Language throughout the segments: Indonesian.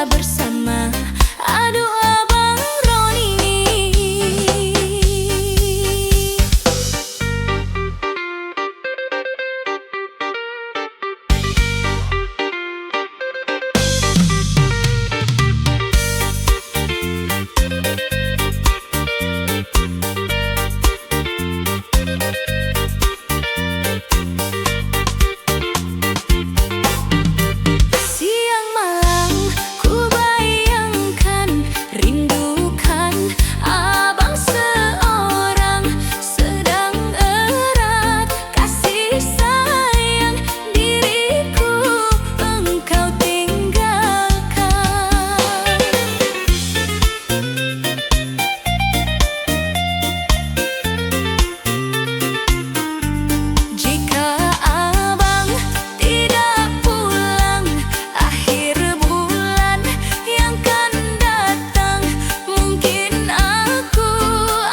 bercanda bersama. Aduh Abang Roni. Siang malam ku bayangkan, rindukan abang seorang, sedang erat kasih sayang diriku engkau tinggalkan. Jika abang tidak pulang akhir bulan yang akan datang, mungkin aku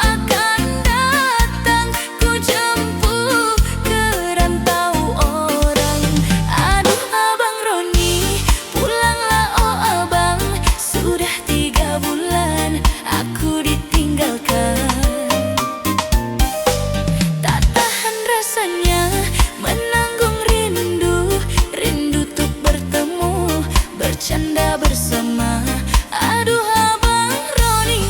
akan datang, ku jemput ke rantau orang. Aduh Abang Roni, pulanglah oh abang, sudah 3 bulan aku ditinggalkan. Tak tahan rasanya menanggung rindu, rindu untuk bertemu, bercanda bersama. Aduh Abang Roni.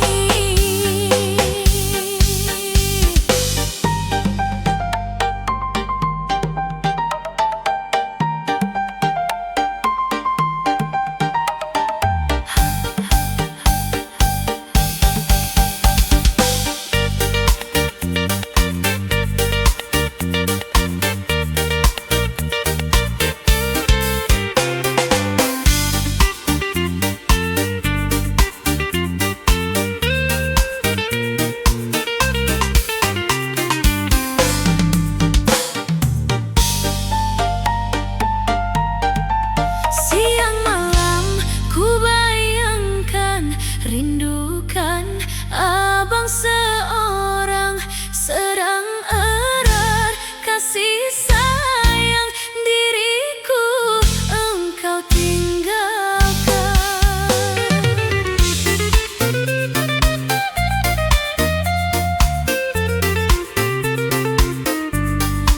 Siang malam ku bayangkan, rindukan abang seorang, sedang erat kasih sayang diriku engkau tinggalkan.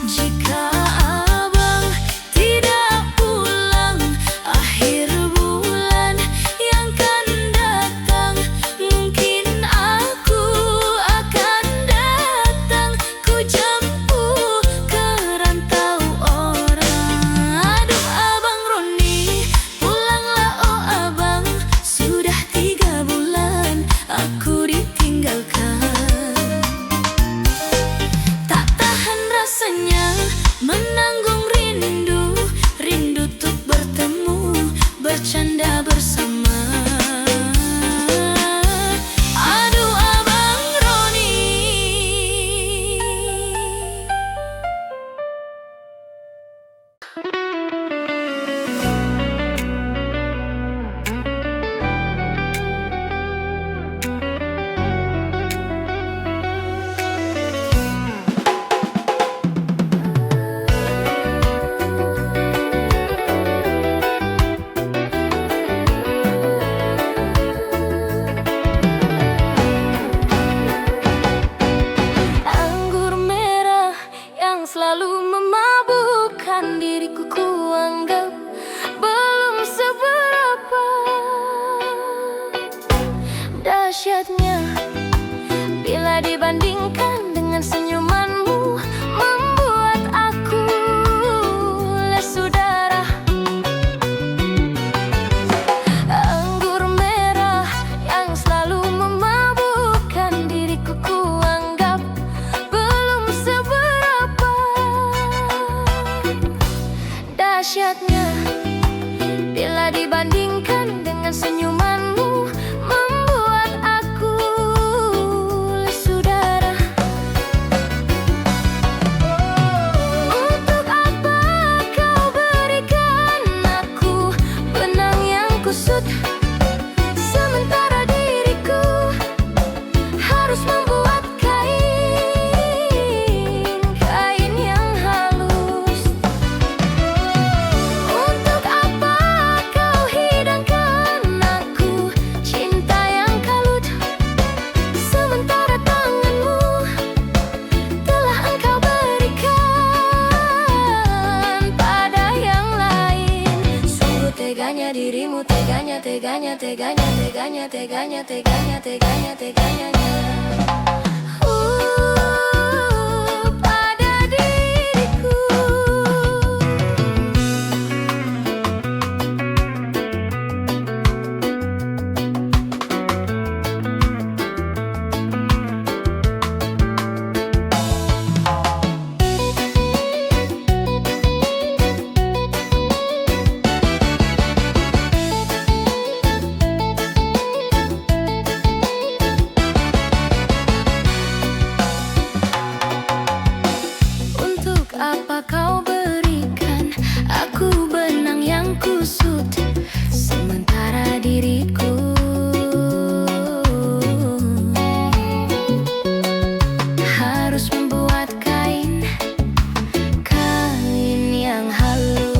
Jika abang tidak pulang akhir bulan yang akan datang, mungkin aku akan datang, ku jemput ke rantau orang. Aduh Abang Roni, pulanglah oh abang, sudah 3 bulan aku ditinggalkan. Tak tahan rasanya menanggung rindu, rindu untuk bertemu, bercanda bersama. Aduh Abang Roni. Anggur merah yang selalu memabukkan diriku, kuanggap belum seberapa. Dahsyatnya bila dibandingkan dengan senyumanmu, membuat aku lesu darah. Anggur merah yang selalu memabukkan diriku, kuanggap belum seberapa. Dahsyatnya bila dibandingkan dengan senyumanmu, membuat aku lesu darah. Untuk apa kau berikan aku benang yang kusut, sementara diriku harus membuat kain yang halus. Untuk apa kau hidangkan teganya dirimu, teganya, teganya, teganya, teganya, teganya, teganya, teganya, teganya. Pada diriku. Apa kau berikan aku benang yang kusut, sementara diriku harus membuat kain yang halus.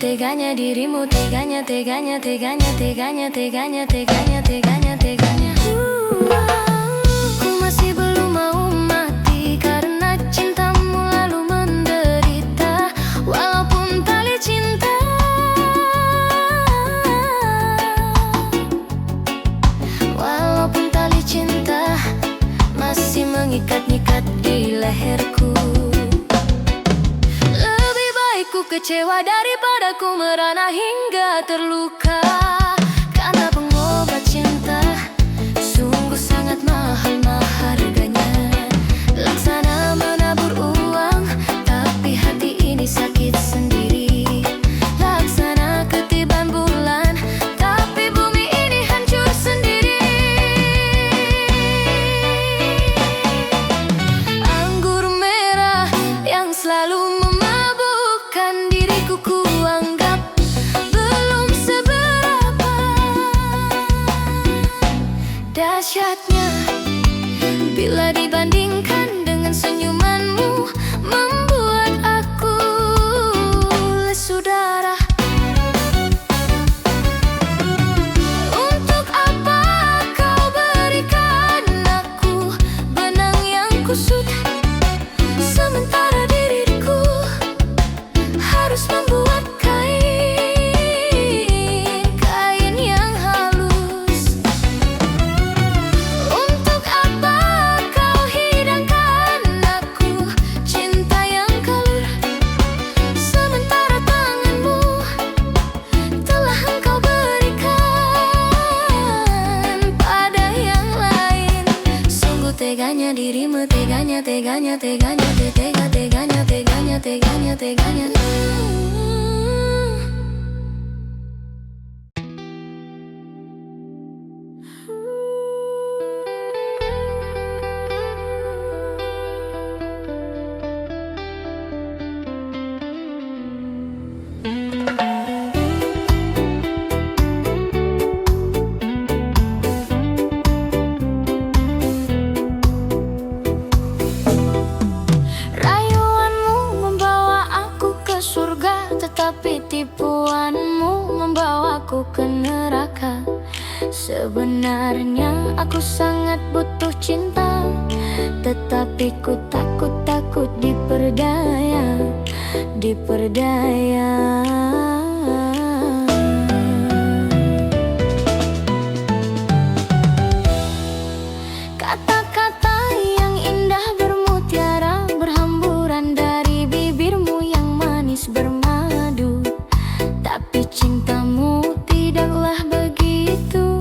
Teganya dirimu, teganya, teganya, teganya, teganya, teganya, teganya, teganya, teganya. Ku masih belum mau mati karena cintamu lalu menderita, walaupun tali cinta masih mengikat-ngikat di leherku. Ku kecewa daripada ku merana hingga terluka, karena pengobat cinta sungguh sangat mahal harganya. Laksana menabur uang, tapi hati ini sakit sendiri. Laksana ketiban bulan, tapi bumi ini hancur sendiri. Anggur merah yang selalu diriku kuanggap belum seberapa dahsyatnya bila dibandingkan dengan senyumanmu, membuat aku lesu darah. Untuk apa kau berikan aku benang yang kusut, sementara diriku harus membuat kain yang halus. Untuk apa kau hidangkan aku cinta yang kalur, sementara tanganmu telah engkau berikan pada yang lain. Sungguh teganya dirimu, teganya, teganya, teganya, teganya, teganya, teganya, teganya, teganya. Tapi tipuanmu membawaku ke neraka. Sebenarnya aku sangat butuh cinta, tetapi ku takut diperdaya. Kata-kata yang indah bermutiara berhamburan dari bibirmu yang manis bermadu, tapi cintamu tidaklah begitu.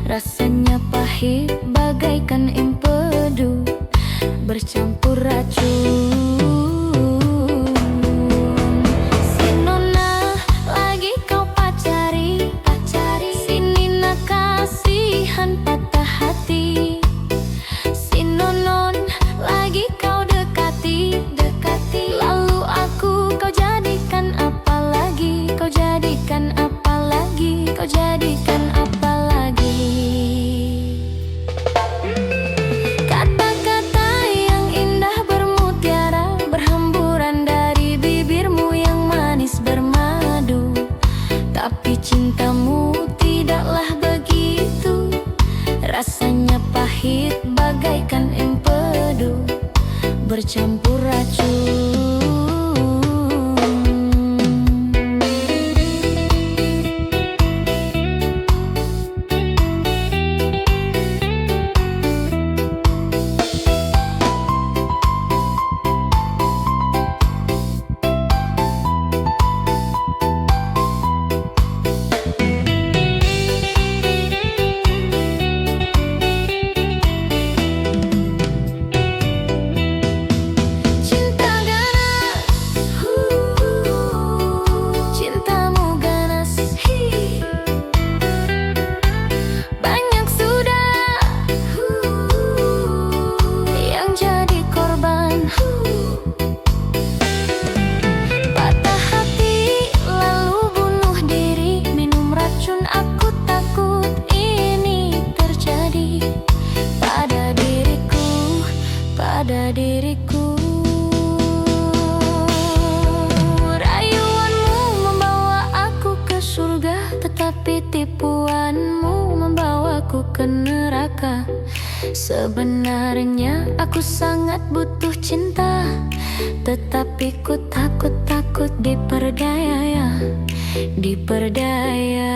Rasanya pahit bagaikan empedu bercampur racun. Si nona lagi kau pacari, sini nak kasihan patah hati. Si nonon lagi kau dekati, bercampur racun. Pada diriku, rayuanmu membawa aku ke surga, tetapi tipuanmu membawaku ke neraka. Sebenarnya aku sangat butuh cinta, tetapi ku takut diperdaya, diperdaya.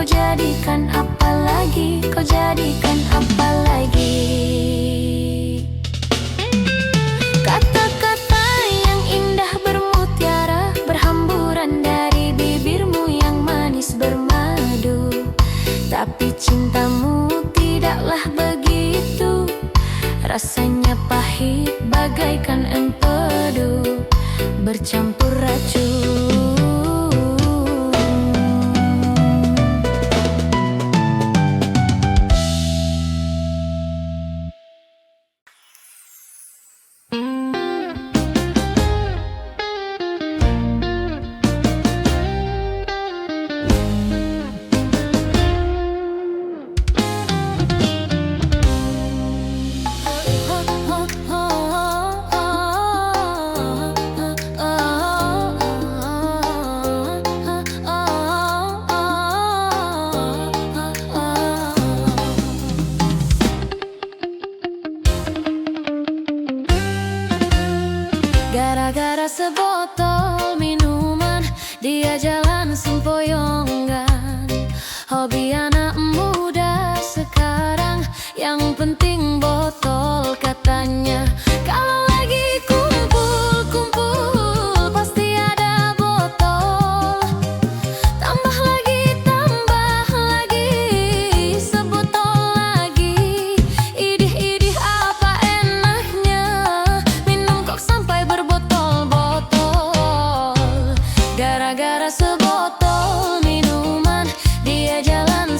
Jadikan apa lagi, kau jadikan apa lagi? Kata-kata yang indah bermutiara berhamburan dari bibirmu yang manis bermadu. Tapi cintamu tidaklah begitu, rasanya pahit bagaikan empedu bercampur racun. Gara-gara sebotol minuman, dia jalan sempoyongan. Hobi anak muda sekarang, yang penting botol katanya. Kalau lagi kumpul-kumpul, pasti ada botol. Tambah lagi, sebotol lagi. Idih-idih apa enaknya, minum kok sampai berbotol-botol. Gara-gara sebotol minuman, dia jalan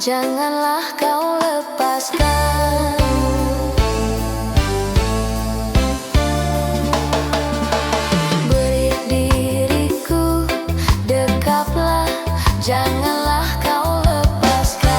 janganlah kau lepaskan. Beri diriku, dekaplah, janganlah kau lepaskan.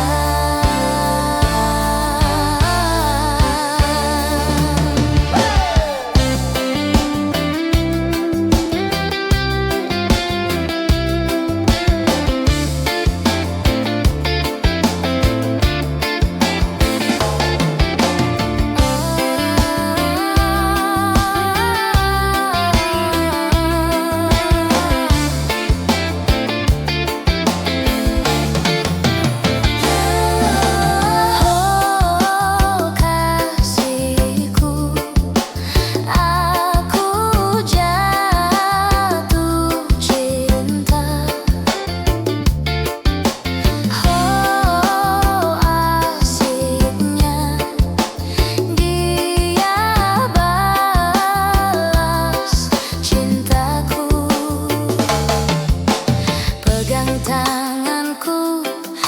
Tanganku,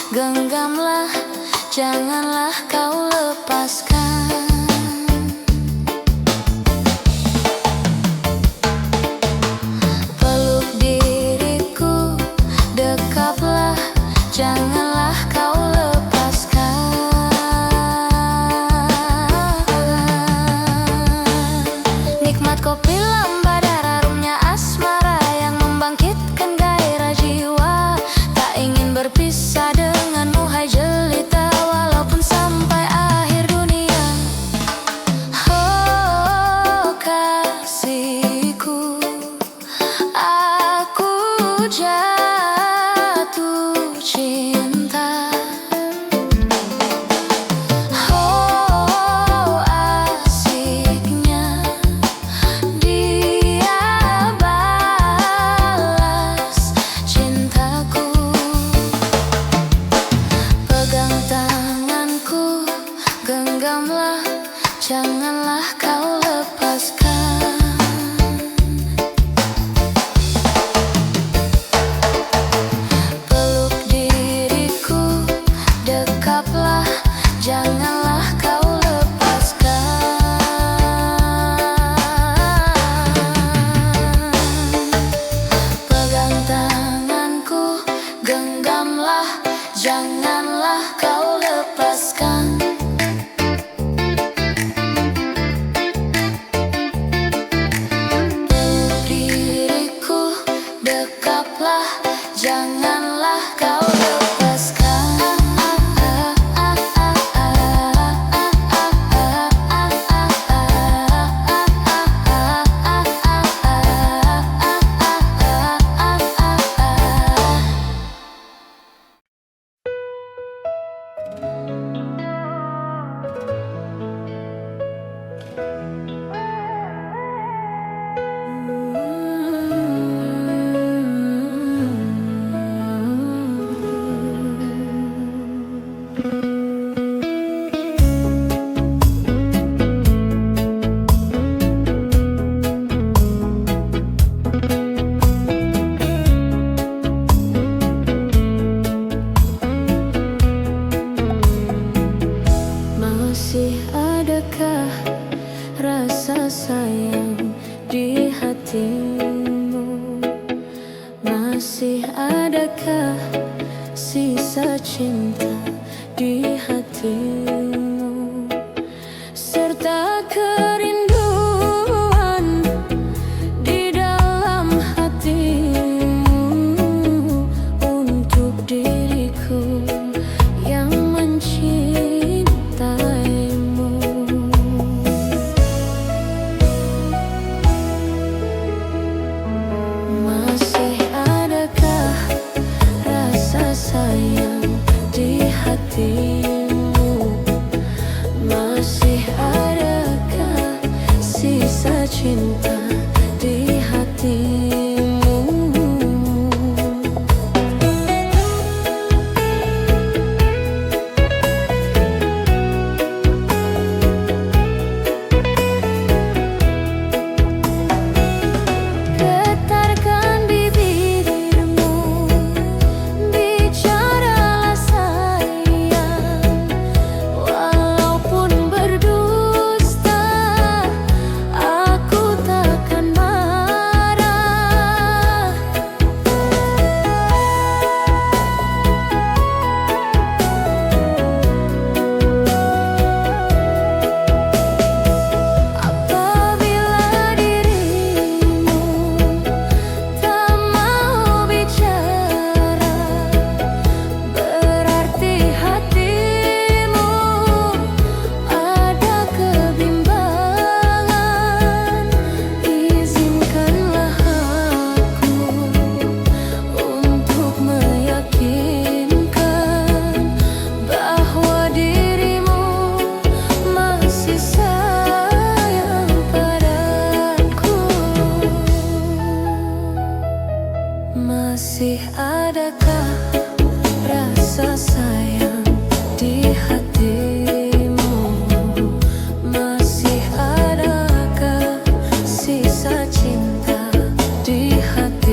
genggamlah, janganlah kau lepaskan. Peluk diriku, dekaplah, janganlah kau lepaskan. Nikmat kopi lambada, harumnya asmara yang membangkitkan gairah jiwa. Berpisah denganmu, hai jelita, walaupun sampai akhir dunia. Oh kasihku, aku jatuh cinta. Oh asiknya dia balas cintaku. Tanganku, genggamlah, janganlah kau lepaskan. Peluk diriku, dekaplah, janganlah kau lepaskan. Pegang tanganku, genggamlah, janganlah kau lepaskan. Diriku, dekaplah, janganlah kau lepaskan. Masih adakah rasa sayang di hatimu? Masih adakah sisa cinta di hatimu? Serta kerinduan di dalam hatimu untuk diriku yang mencintaimu. Masih adakah rasa sayang di hatimu? Masih adakah sisa cinta di hatimu? Getarkan bibirmu, bicaralah sayang. Masih adakah rasa sayang di hatimu? Masih adakah sisa cinta di hatimu?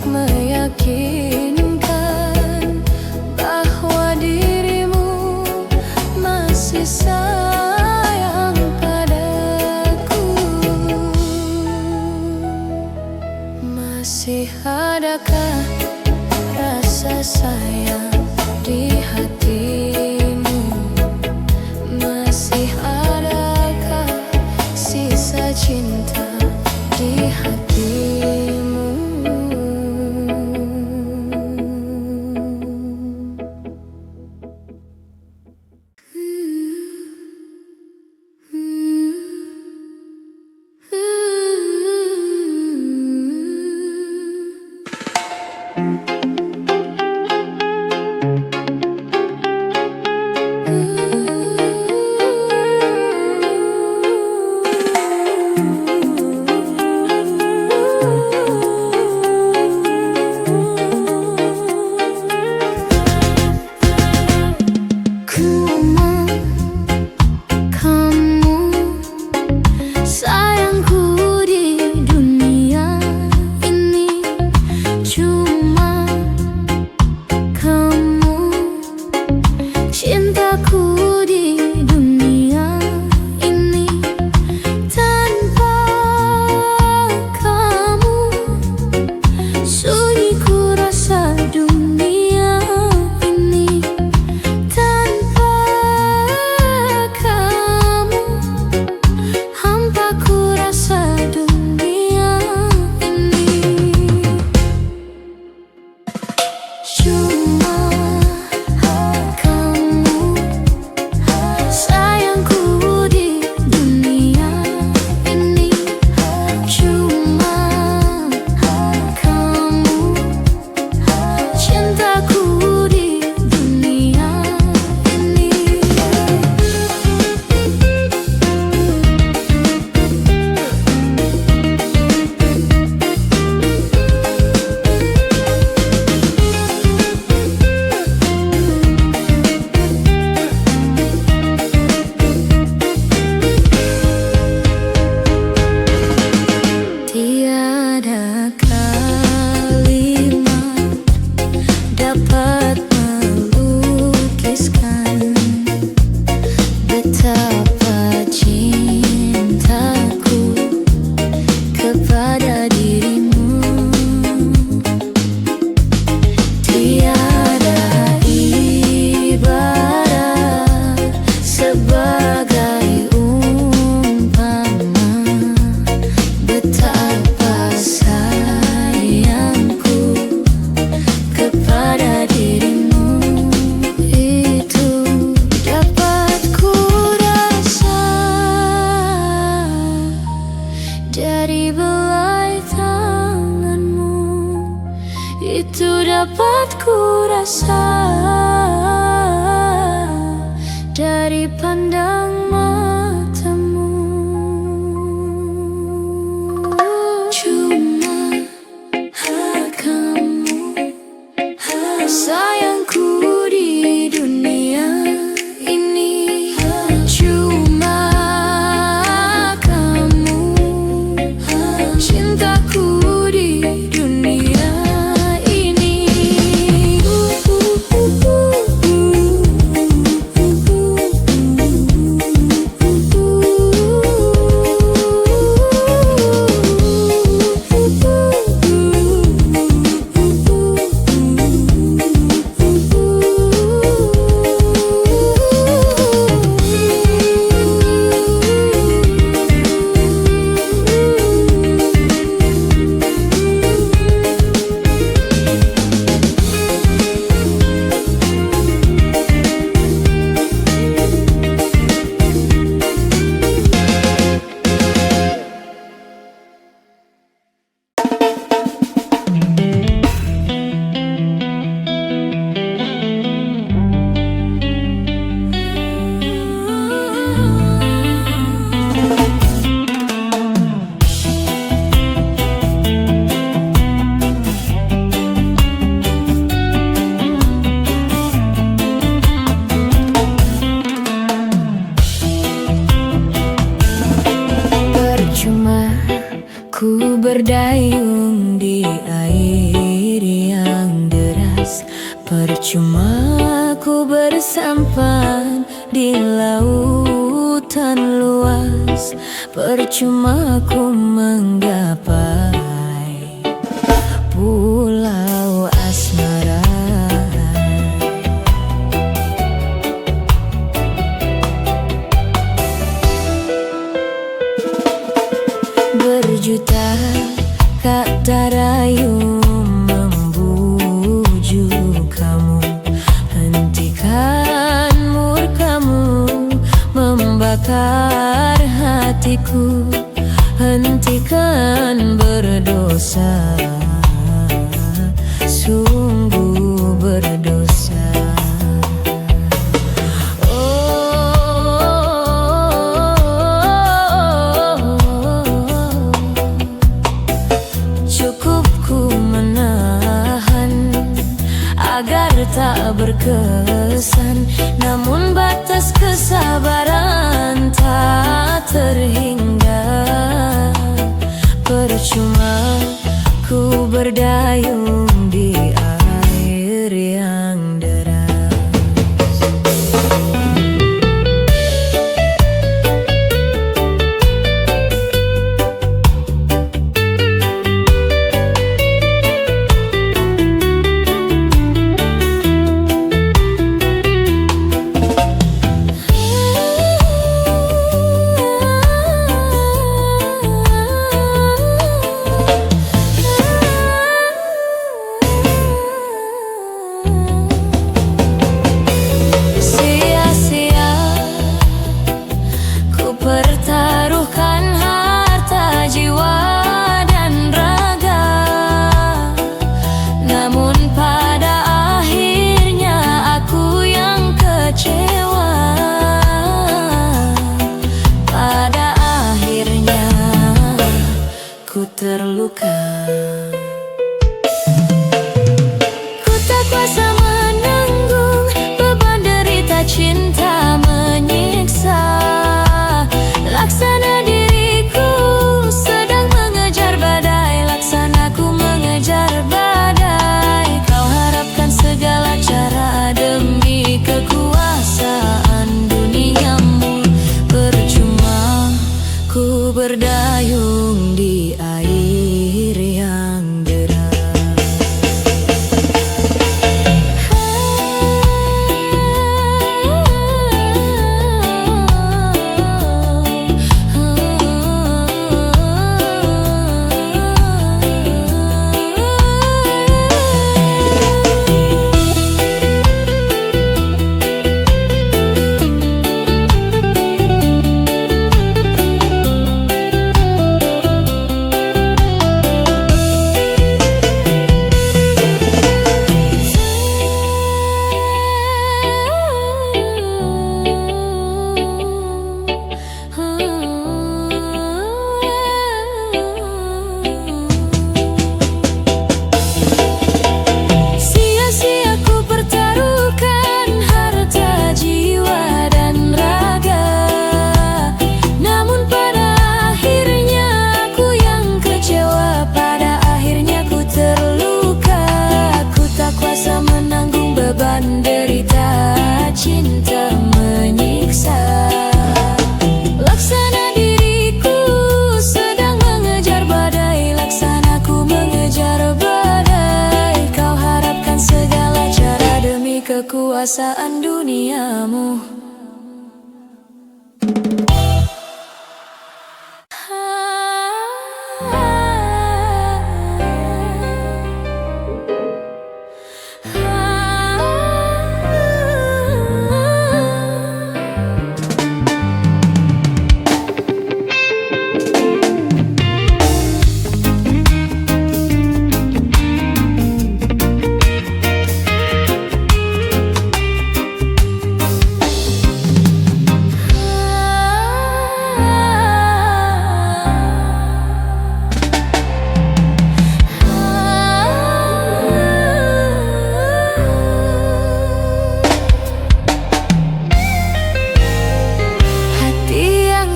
Meyakinkan bahwa dirimu masih sayang padaku. Masih adakah rasa sayang di hatimu? Masih adakah sisa cinta di hatimu? Cintaku di dunia ini tanpa kamu, sunyi ku rasa dunia ini tanpa kamu, hampa ku rasa dunia ini. Cuma tiada kalimat dapat melukiskan betapa cintaku kepada dirimu. Tiada ibarat sebagai umpama betapa sayangku kepada dirimu. Itu dapat ku rasa dari belai tanganmu. Itu dapat ku rasa dari pandang matamu. Cuma kamu sayang Percuma ku bersampan di lautan luas, percuma ku menggapai pulau asmara. Berjuta kata rayu membujuk kamu, hentikan murkamu membakar hatiku, hentikan berdosa, sungguh berdosa. Agar tak berkesan, namun batas kesabaran tak terhingga. Percuma ku berdayung di air yang deras. Pertaruhkan harta, jiwa, dan raga, namun pada akhirnya aku yang kecewa. Pada akhirnya ku terluka. Ku tak kuasa menanggung beban derita cinta menyiksa. Laksana diriku sedang mengejar badai, laksanaku mengejar badai. Kau harapkan segala cara demi kekuasaan duniamu. Percuma ku berdayung di air yang deras. Derita cinta menyiksa. Laksana diriku sedang mengejar badai, laksanaku mengejar badai. Kau harapkan segala cara demi kekuasaan duniamu.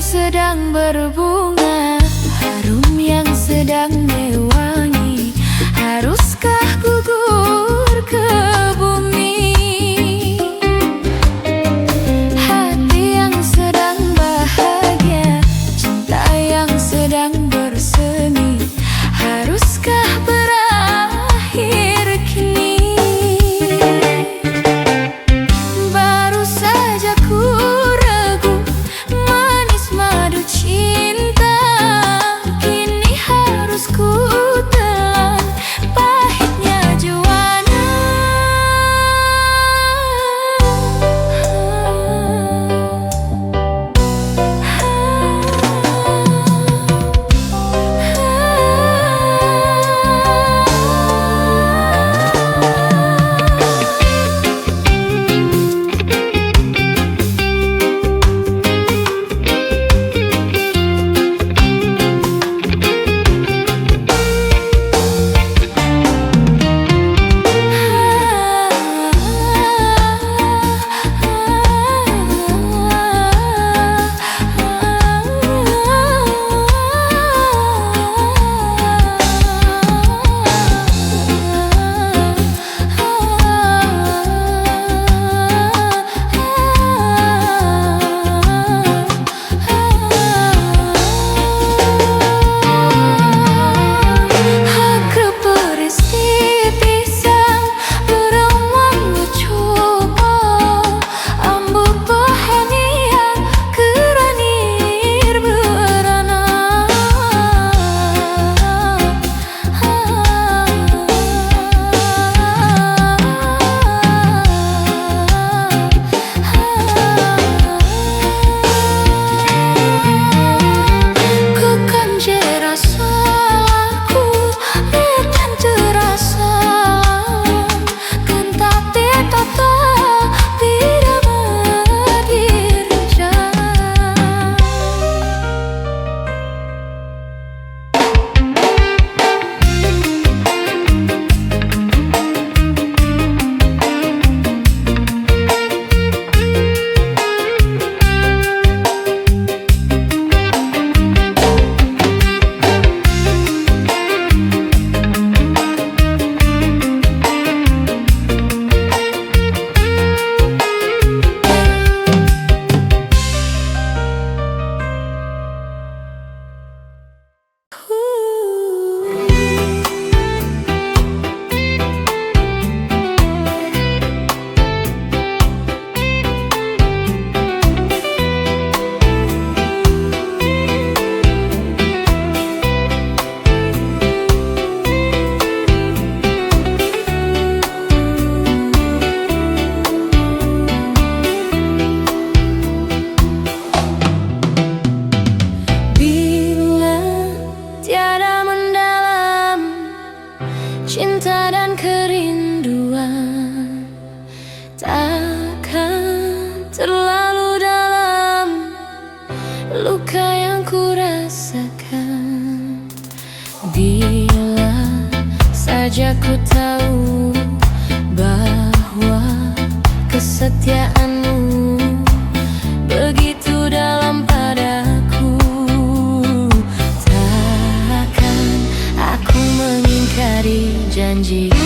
Sedang berbunga, harum yang sedang mewangi. Haruskah gugur ke bumi? kerinduan takkan terlalu dalam luka yang ku rasakan. Bila saja ku tahu bahwa kesetiaanmu begitu dalam padaku, takkan aku mengingkari janjiku.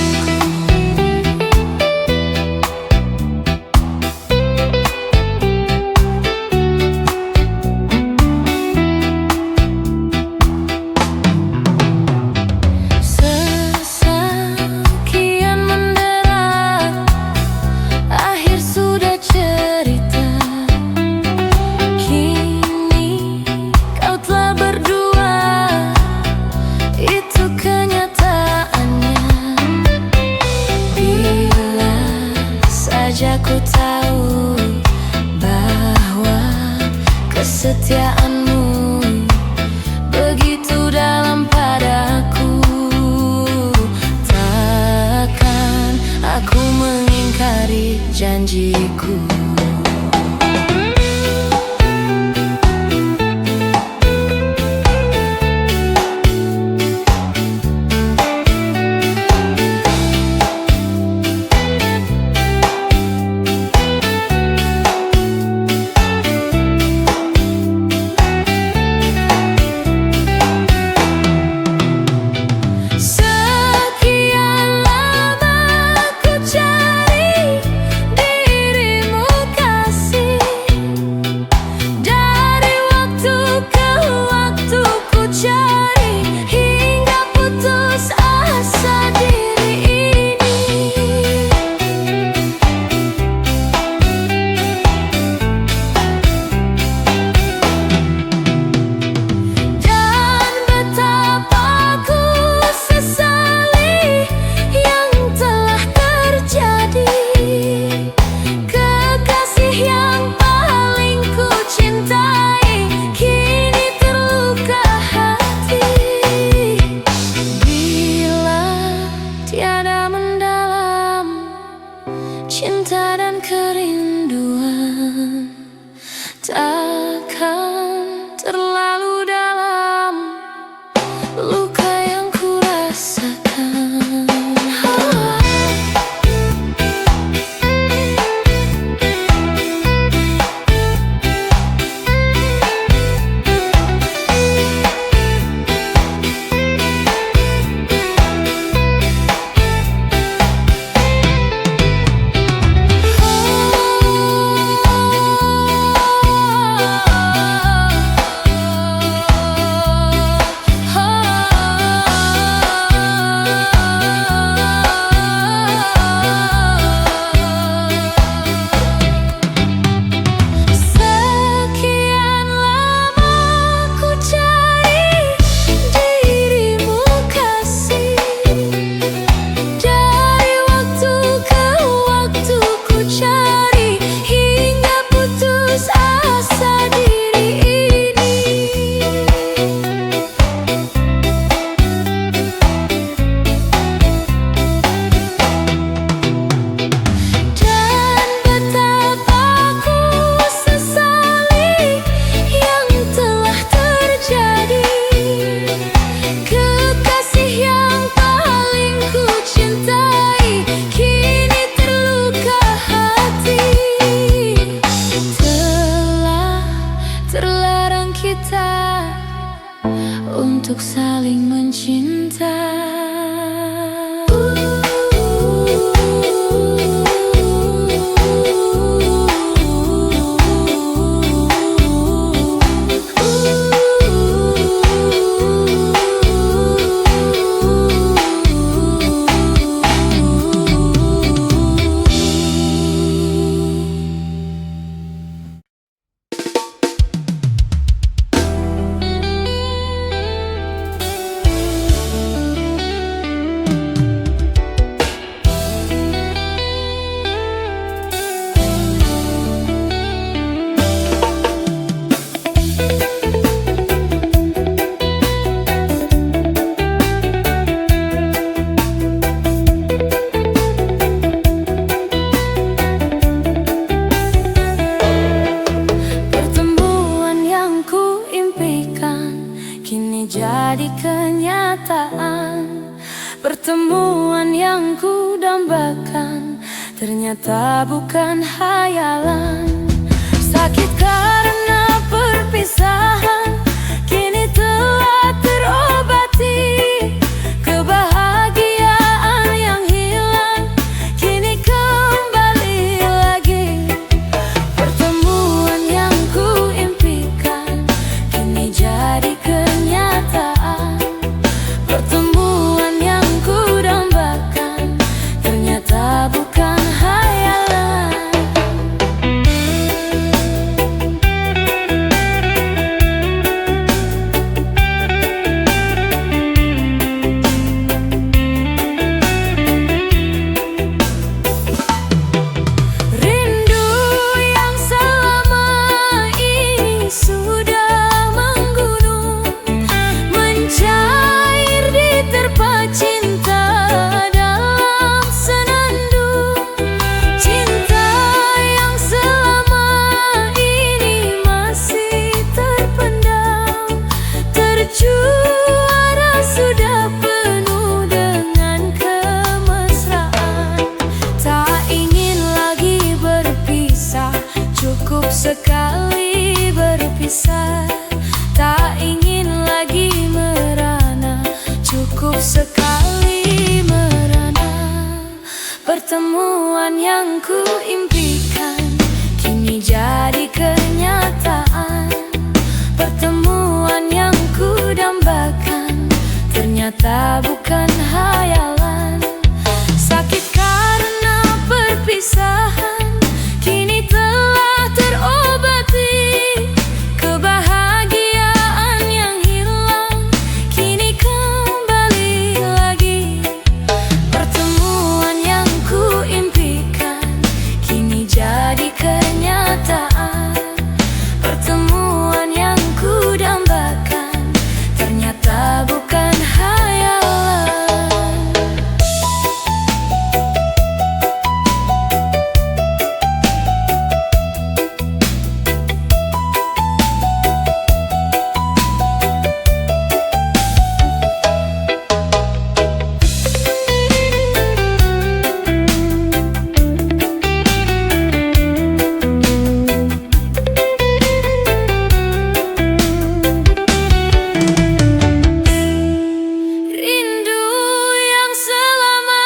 Ku tahu bahwa kesetiaanmu begitu dalam padaku, takkan aku mengingkari janjiku. Cinta dan kerinduan takkan terlalu dalam luka yang ku rasakan. dambakan ternyata bukan hayalan. Sakit karena perpisahan kini telah terobati. Kebahagiaan yang hilang kini kembali lagi. Pertemuan yang ku impikan kini jadi kenyataan. Pertemuan yang ku dambakan ternyata bukan hayalan. Rindu yang selama ini sudah menggunung, mencair diterpa cinta dalam senandung. Cinta yang selama ini masih terpendam, terjuara sudah penuh dengan kemesraan. Tak ingin lagi berpisah, cukup sekali berpisah. Tak ingin lagi merana, cukup sekali merana. Pertemuan yang ku impikan kini jadi kenyataan. Pertemuan yang ku dambakan ternyata bukan hayalan. Sakit karena perpisahan kini telah terobati. Kebahagiaan yang hilang kini kembali lagi. Pertemuan yang ku impikan kini jadi kenyataan. Pertemuan yang ku dambakan ternyata bukan hayalan. Rindu yang selama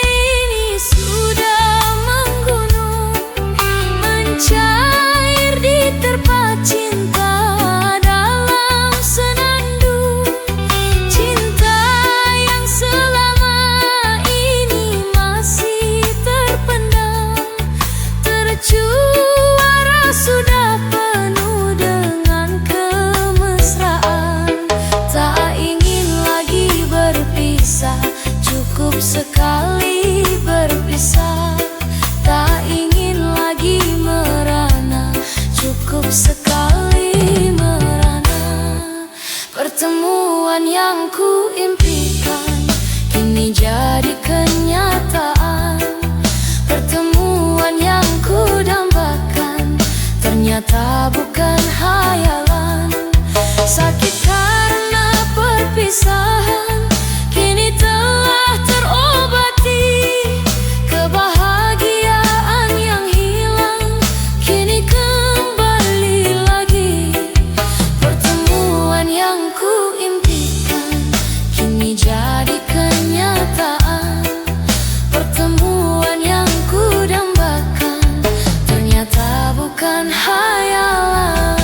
ini sudah menggunung, mencair diterpa cinta dalam senandung. Cinta yang selama ini masih terpendam, terjuara sudah penuh dengan kemesraan. Tak ingin lagi berpisah, cukup sekali berpisah. Tak ingin lagi merana, cukup sekali merana. Pertemuan yang ku impikan kini jadi kenyataan. Pertemuan yang ku dambakan ternyata bukan hayalan. Sakit karena perpisahan kini telah terobati. Kebahagiaan yang hilang kini kembali lagi. Pertemuan yang ku impikan kini jadi kenyataan. Pertemuan yang ku dambakan ternyata bukan hayalan.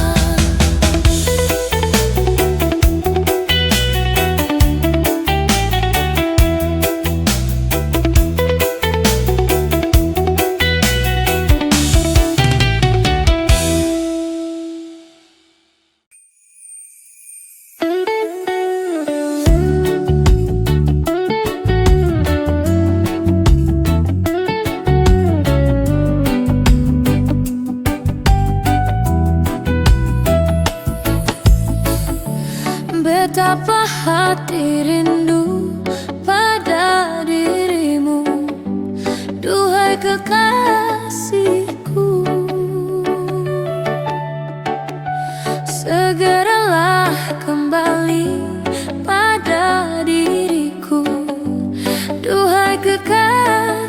Betapa hati rindu pada dirimu, duhai kekasihku. Segeralah kembali pada diriku, duhai kekasihku.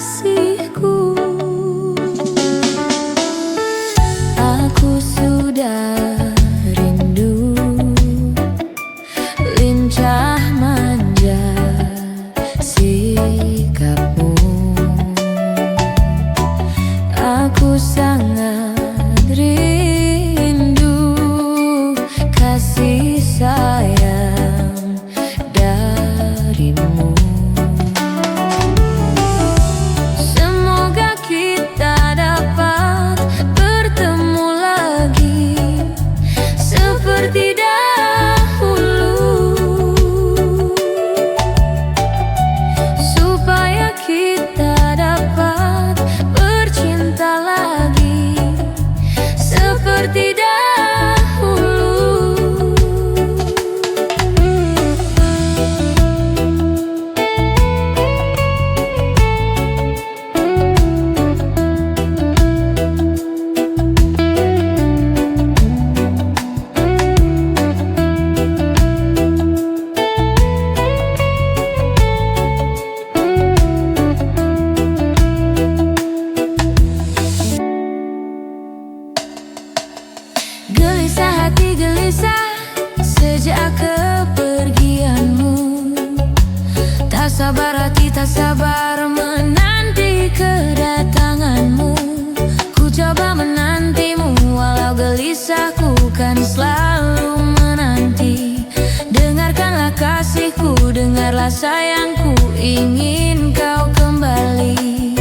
Bella sayangku, ingin kau kembali.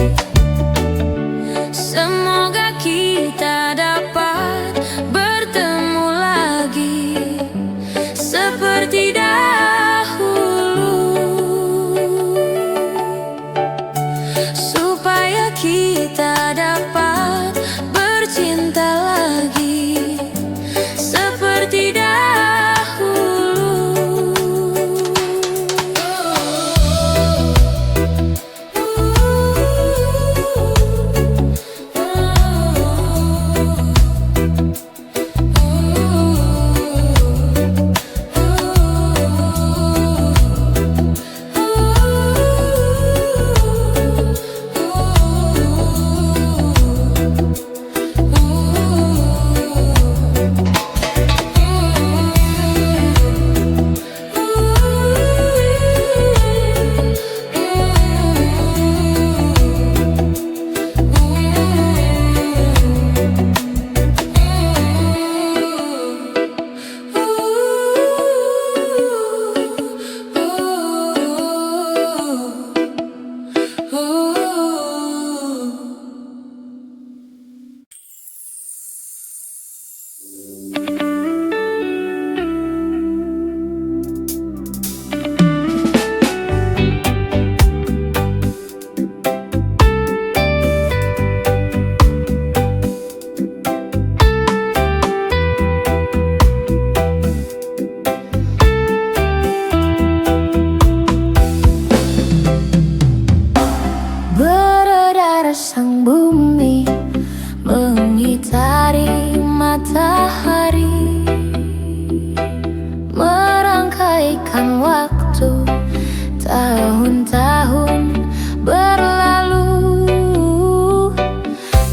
Semoga kita dapat bertemu lagi seperti dahulu, supaya kita dapat bercinta lagi seperti dahulu. Sang bumi mengitari matahari, merangkaikan waktu, tahun-tahun berlalu.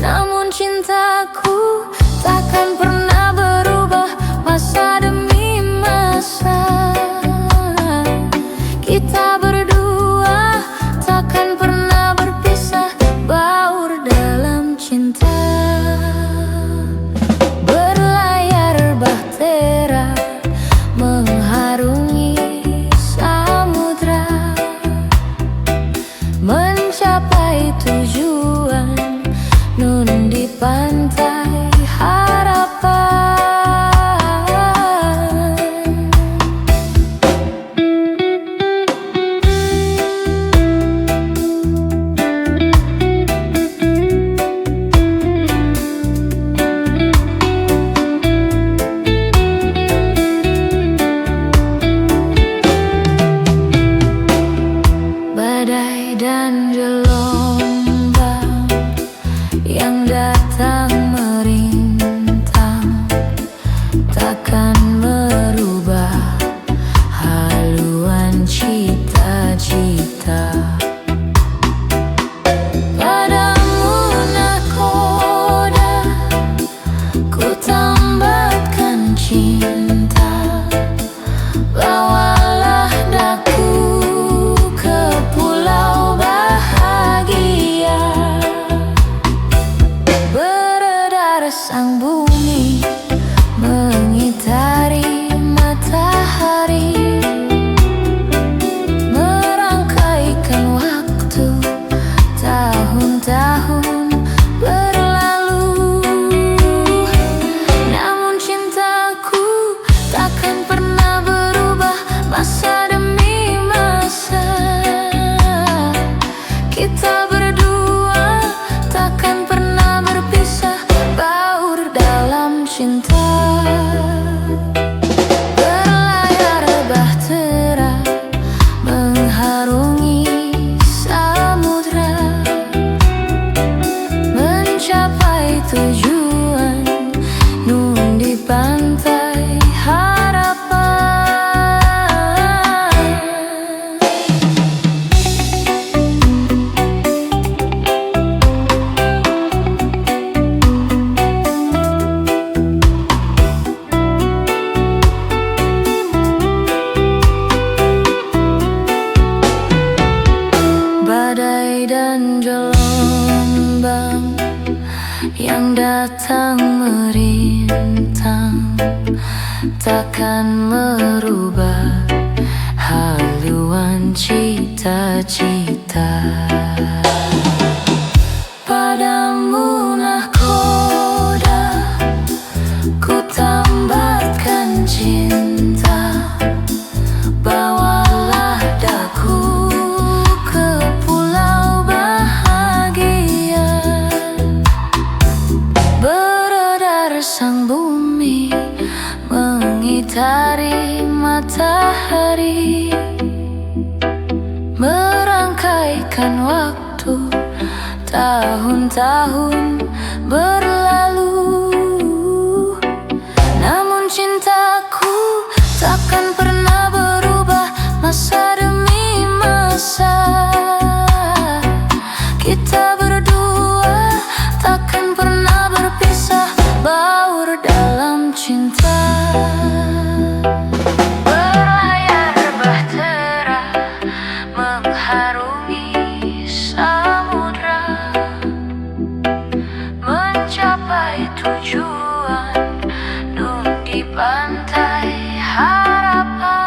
Namun cintaku takkan pernah berubah, masa demi masa. Kita berdua takkan pernah berpisah, baur dalam cinta. Berlayar bahtera mengharungi samudra, mencapai tujuan nun di pantai harapan. Badai dan gelombang yang datang merintang takkan merubah haluan cita-cita. Padamu nakoda ku tambatkan cinta, bawalah daku ke pulau bahagia. Beredar sang bumi mengitari matahari, merangkaikan waktu, tahun-tahun berlalu. Namun cintaku takkan pernah berubah, masa demi masa. Kita berdua takkan pernah berpisah, baur dalam cinta. Berlayar bahtera mengharungi samudra, mencapai tujuan nun di pantai harapan. Badai dan gelombang yang datang merintang takkan merubah haluan cita-cita. Padamu nahkoda ku tambatkan cinta. Bawalah daku ke pulau bahagia. Beredar sang bumi mengitari matahari, merangkaikan waktu, tahun-tahun berlalu. Namun cintaku takkan pernah berubah masa demi masa. Kita berdua takkan pernah berpisah, baur dalam cinta. Berlayar bahtera mengharungi samudra, mencapai tujuan nun di pantai harapan.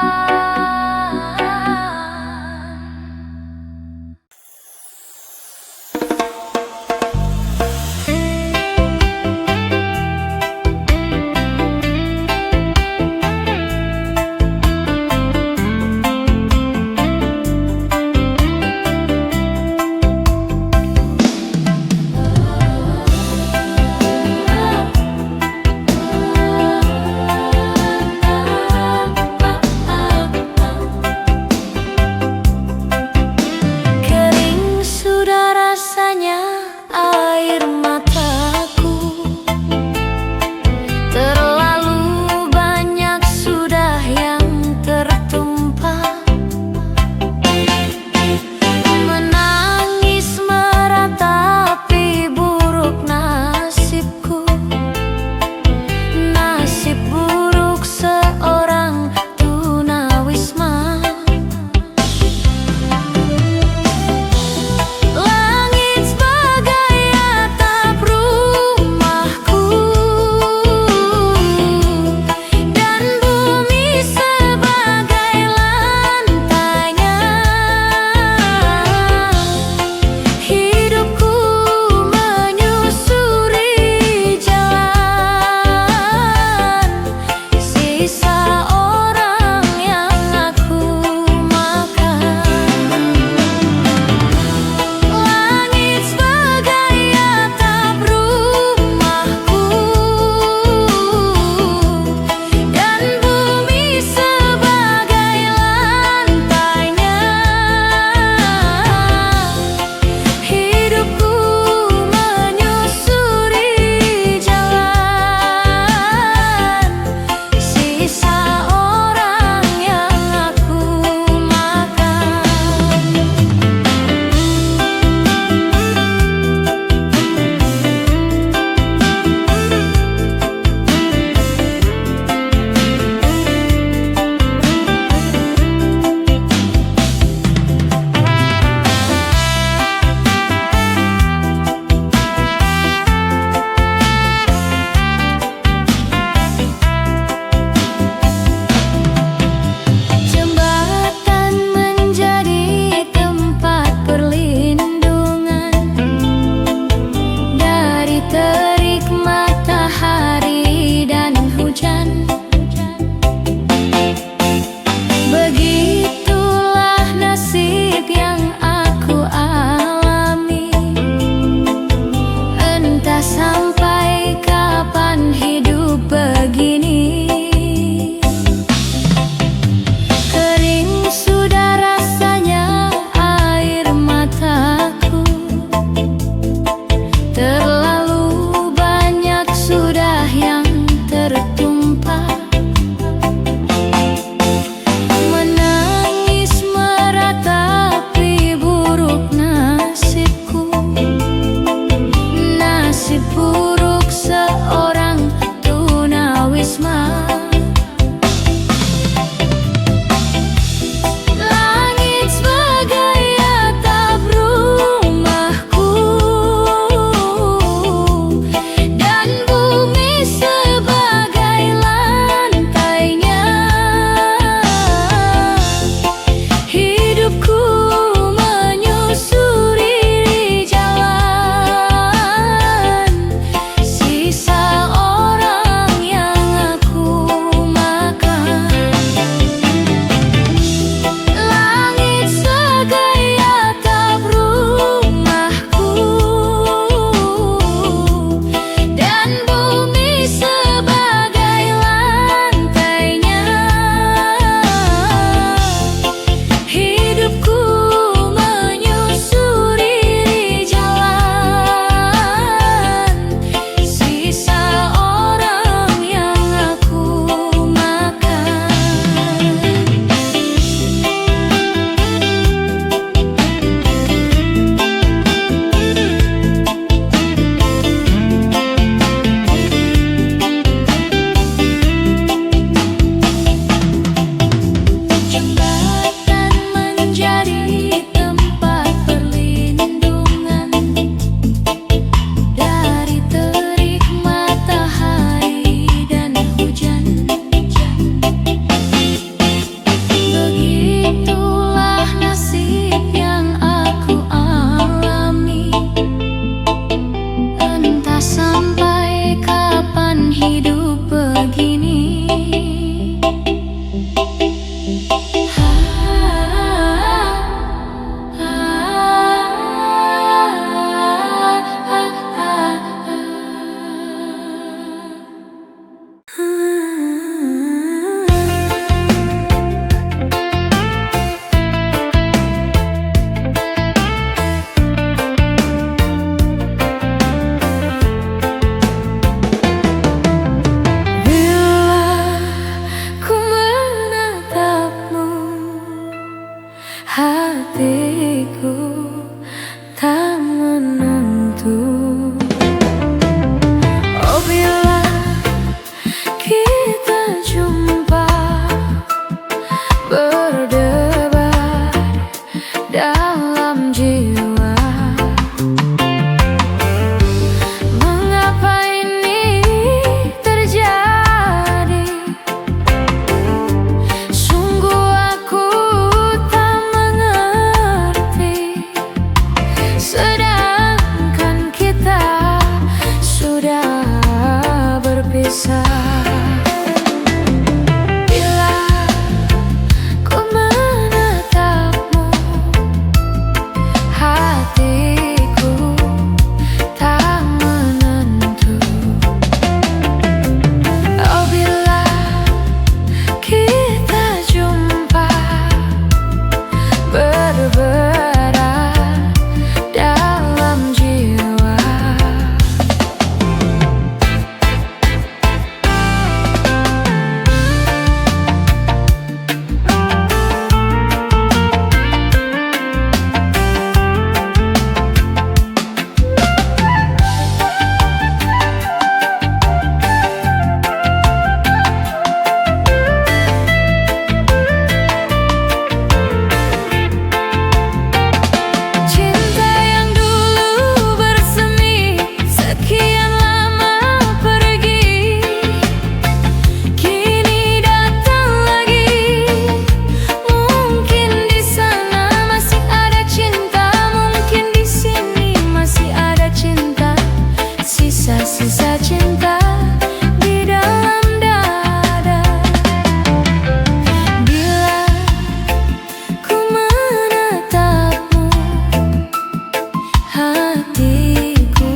hatiku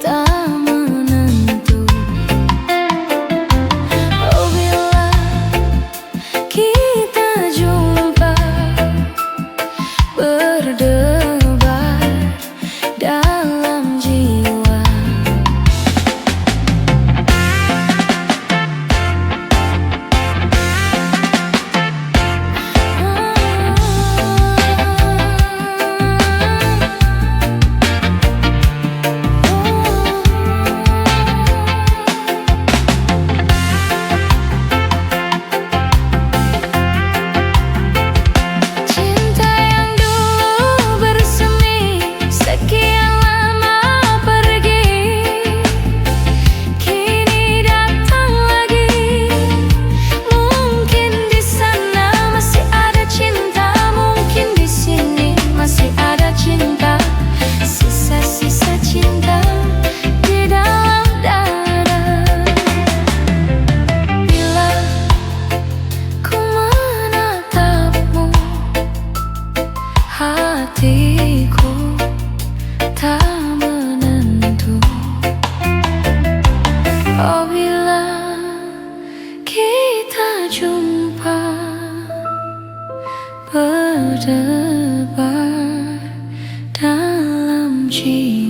tak menentu. Oh, bila kita jumpa berdebar dalam jiwa. Hatiku tak menentu. Oh, bila kita jumpa berdebar dalam jiwa.